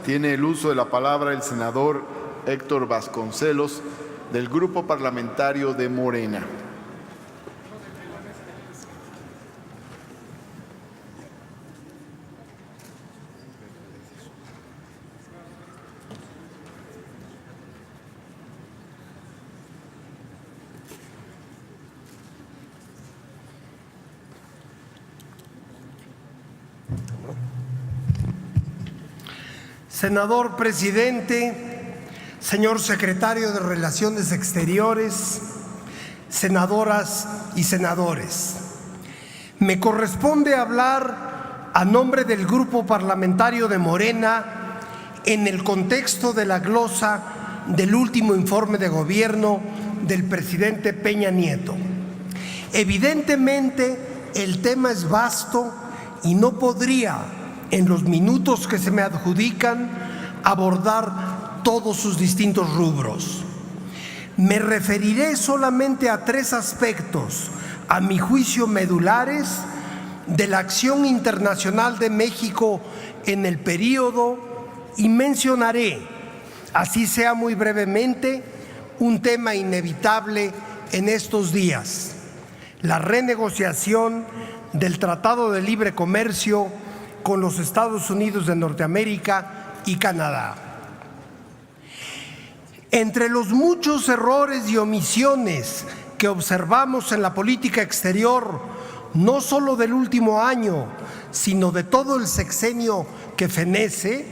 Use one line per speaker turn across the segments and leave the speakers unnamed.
Tiene el uso de la palabra el senador Héctor Vasconcelos, del Grupo Parlamentario de Morena.
Senador presidente, señor secretario de Relaciones Exteriores, senadoras y senadores, me corresponde hablar a nombre del Grupo Parlamentario de Morena en el contexto de la glosa del último informe de gobierno del presidente Peña Nieto. Evidentemente, el tema es vasto y no podría, en los minutos que se me adjudican, abordar todos sus distintos rubros. Me referiré solamente a tres aspectos, a mi juicio medulares, de la acción internacional de México en el período, y mencionaré, así sea muy brevemente, un tema inevitable en estos días: la renegociación del Tratado de Libre Comercio con los Estados Unidos de Norteamérica y Canadá. Entre los muchos errores y omisiones que observamos en la política exterior, no solo del último año, sino de todo el sexenio que fenece,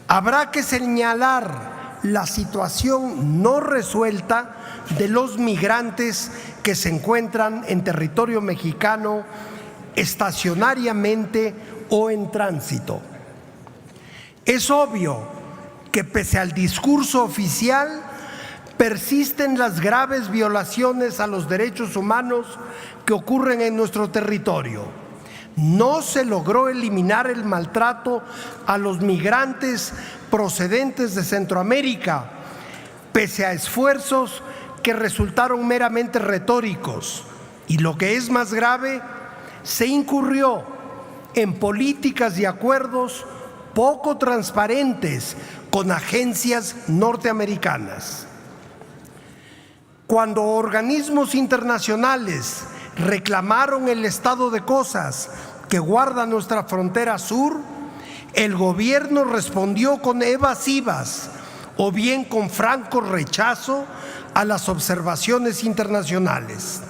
habrá que señalar la situación no resuelta de los migrantes que se encuentran en territorio mexicano estacionariamente o en tránsito. Es obvio que pese al discurso oficial persisten las graves violaciones a los derechos humanos que ocurren en nuestro territorio. No se logró eliminar el maltrato a los migrantes procedentes de Centroamérica, pese a esfuerzos que resultaron meramente retóricos. Y lo que es más grave, se incurrió en políticas y acuerdos poco transparentes con agencias norteamericanas. Cuando organismos internacionales reclamaron el estado de cosas que guarda nuestra frontera sur, el gobierno respondió con evasivas o bien con franco rechazo a las observaciones internacionales.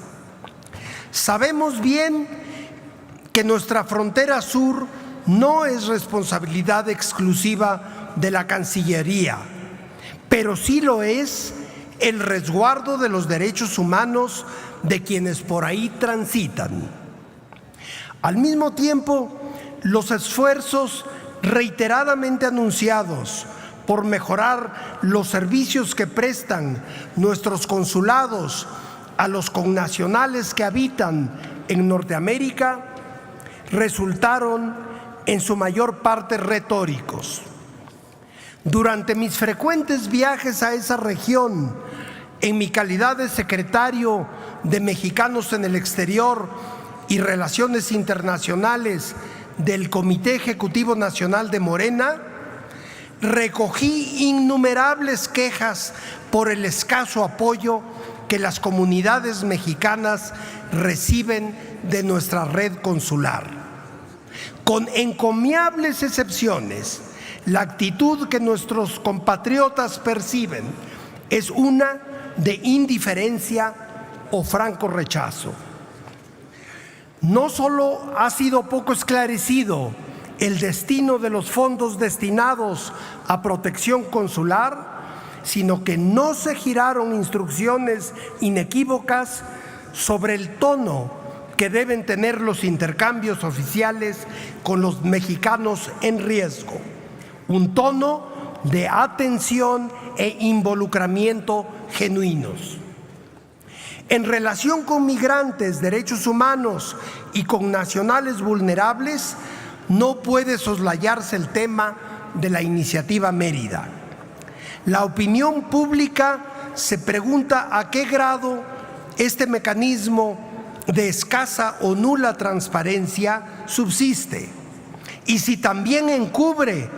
Sabemos bien que nuestra frontera sur no es responsabilidad exclusiva de la Cancillería, pero sí lo es el resguardo de los derechos humanos de quienes por ahí transitan. Al mismo tiempo, los esfuerzos reiteradamente anunciados por mejorar los servicios que prestan nuestros consulados a los connacionales que habitan en Norteamérica resultaron en su mayor parte retóricos. Durante mis frecuentes viajes a esa región, en mi calidad de secretario de Mexicanos en el Exterior y Relaciones Internacionales del Comité Ejecutivo Nacional de Morena, recogí innumerables quejas por el escaso apoyo que las comunidades mexicanas reciben de nuestra red consular. Con encomiables excepciones, la actitud que nuestros compatriotas perciben es una de indiferencia o franco rechazo. No solo ha sido poco esclarecido el destino de los fondos destinados a protección consular, sino que no se giraron instrucciones inequívocas sobre el tono que deben tener los intercambios oficiales con los mexicanos en riesgo, un tono de atención e involucramiento genuinos. En relación con migrantes, derechos humanos y con nacionales vulnerables, no puede soslayarse el tema de la iniciativa Mérida. La opinión pública se pregunta a qué grado este mecanismo de escasa o nula transparencia subsiste y si también encubre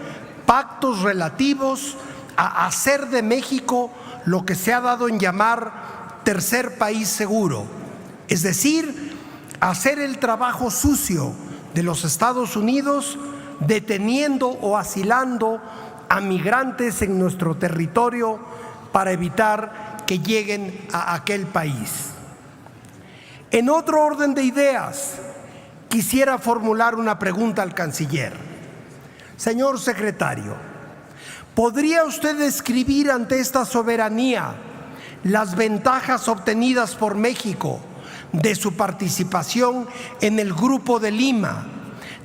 pactos relativos a hacer de México lo que se ha dado en llamar tercer país seguro, es decir, hacer el trabajo sucio de los Estados Unidos deteniendo o asilando a migrantes en nuestro territorio para evitar que lleguen a aquel país. En otro orden de ideas, quisiera formular una pregunta al canciller. Señor secretario, ¿podría usted describir ante esta soberanía las ventajas obtenidas por México de su participación en el Grupo de Lima,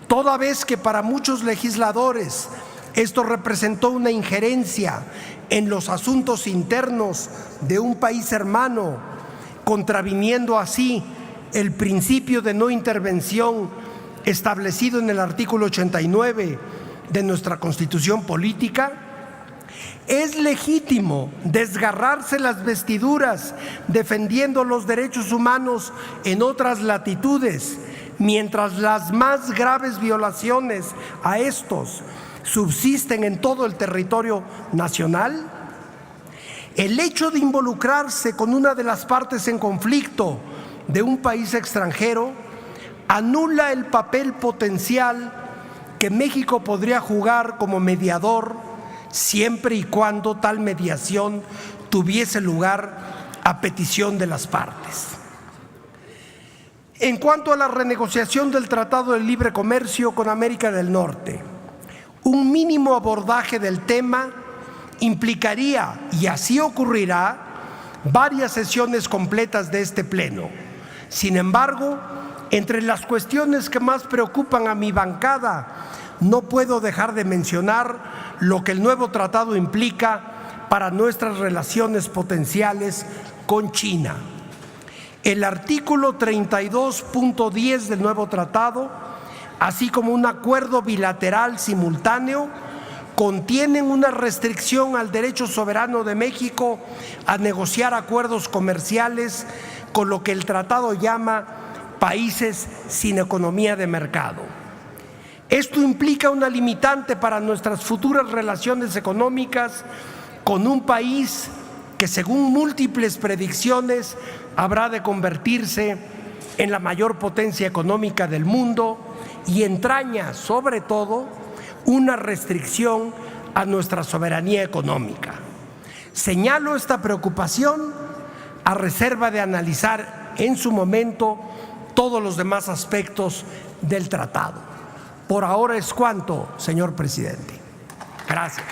toda vez que para muchos legisladores esto representó una injerencia en los asuntos internos de un país hermano, contraviniendo así el principio de no intervención establecido en el artículo 89 de nuestra Constitución política? ¿Es legítimo desgarrarse las vestiduras defendiendo los derechos humanos en otras latitudes, mientras las más graves violaciones a estos subsisten en todo el territorio nacional? El hecho de involucrarse con una de las partes en conflicto de un país extranjero anula el papel potencial que México podría jugar como mediador, siempre y cuando tal mediación tuviese lugar a petición de las partes. En cuanto a la renegociación del Tratado de Libre Comercio con América del Norte, un mínimo abordaje del tema implicaría, y así ocurrirá, varias sesiones completas de este Pleno. Sin embargo, entre las cuestiones que más preocupan a mi bancada, no puedo dejar de mencionar lo que el nuevo tratado implica para nuestras relaciones potenciales con China. El artículo 32.10 del nuevo tratado, así como un acuerdo bilateral simultáneo, contienen una restricción al derecho soberano de México a negociar acuerdos comerciales con lo que el tratado llama países sin economía de mercado. Esto implica una limitante para nuestras futuras relaciones económicas con un país que, según múltiples predicciones, habrá de convertirse en la mayor potencia económica del mundo y entraña, sobre todo, una restricción a nuestra soberanía económica. Señalo esta preocupación a reserva de analizar en su momento todos los demás aspectos del tratado. Por ahora es cuanto, señor presidente. Gracias.